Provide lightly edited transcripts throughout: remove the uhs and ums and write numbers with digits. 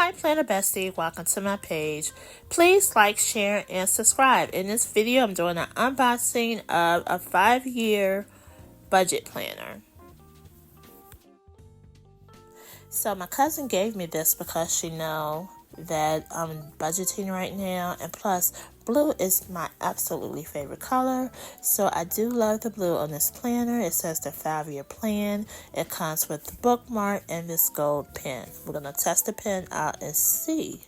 Hi Planner Bestie, welcome to my page. Please like, share, and subscribe. In this video, I'm doing an unboxing of a 5-year budget planner. So my cousin gave me this because she knows that I'm budgeting right now, and plus blue is my absolutely favorite color, so I do love the blue on this planner. It says the 5-year plan. It comes with the bookmark and this gold pen. We're going to test the pen out and see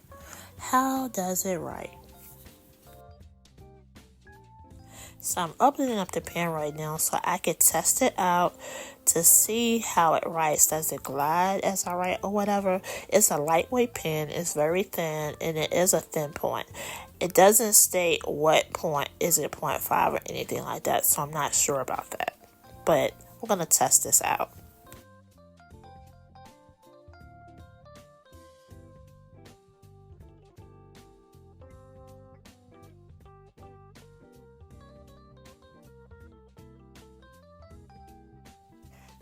how does it write. So I'm opening up the pen right now so I can test it out to see how it writes. Does it glide as I write or whatever? It's a lightweight pen. It's very thin, and it is a thin point. It doesn't state what point. Is it 0.5 or anything like that, so I'm not sure about that. But we're going to test this out.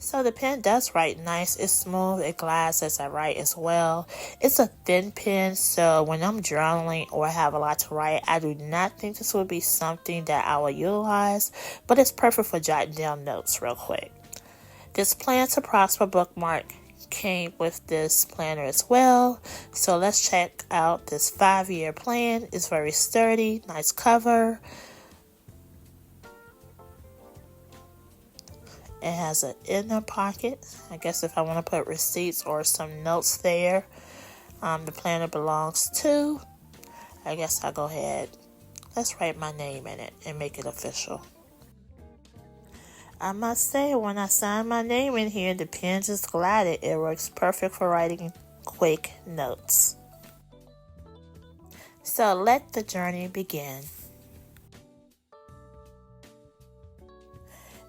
So the pen does write nice. It's smooth. It glides as I write as well. It's a thin pen, so when I'm journaling or have a lot to write, I do not think this would be something that I will utilize, but it's perfect for jotting down notes real quick. This Plan to Prosper bookmark came with this planner as well. So let's check out this 5-year plan. It's very sturdy, nice cover. It has an inner pocket. I guess if I want to put receipts or some notes there, the planner belongs to. I guess I'll go ahead. Let's write my name in it and make it official. I must say, when I sign my name in here, the pen just glided. It works perfect for writing quick notes. So let the journey begin.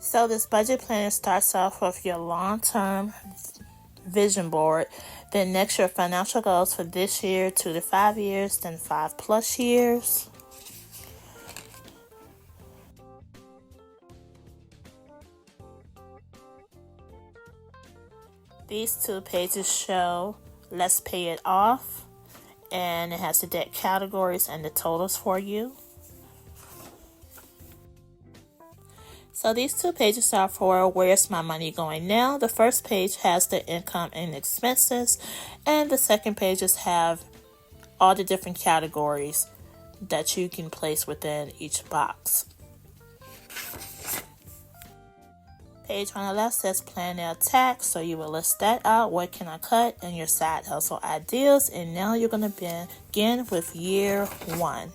So this budget planner starts off with your long-term vision board. Then next, your financial goals for this year, 2 to 5 years, then 5+ years. These 2 pages show let's pay it off, and it has the debt categories and the totals for you. So these 2 pages are for where's my money going now. The first page has the income and expenses, and the second pages have all the different categories that you can place within each box. Page on the left says plan now tax, so you will list that out. What can I cut? And your side hustle ideas. And now you're going to begin with year 1.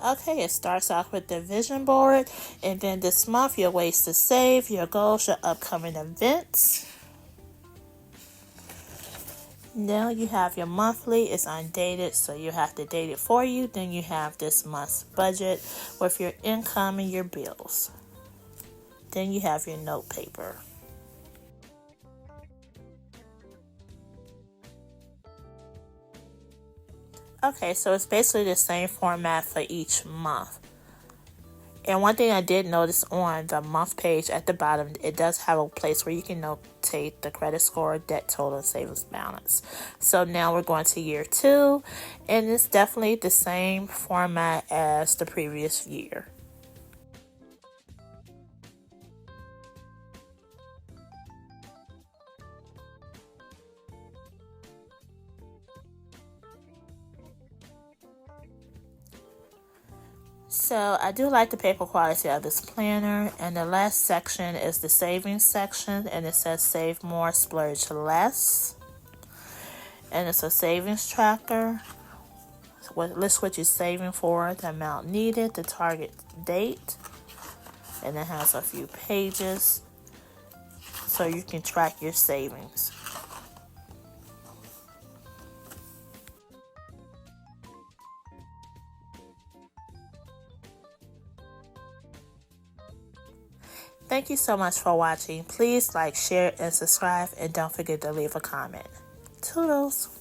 Okay, it starts off with the vision board, and then this month your ways to save, your goals, your upcoming events. Now you have your monthly. It's undated, so you have to date it for you. Then you have this month's budget with your income and your bills. Then you have your note paper. Okay, so it's basically the same format for each month. And one thing I did notice on the month page at the bottom, it does have a place where you can notate the credit score, debt total, and savings balance. So now we're going to year 2, and it's definitely the same format as the previous year. So I do like the paper quality of this planner, and the last section is the savings section, and it says save more, splurge less, and it's a savings tracker. List what you're saving for, the amount needed, the target date, and it has a few pages so you can track your savings. Thank you so much for watching. Please like, share, and subscribe, and don't forget to leave a comment. Toodles!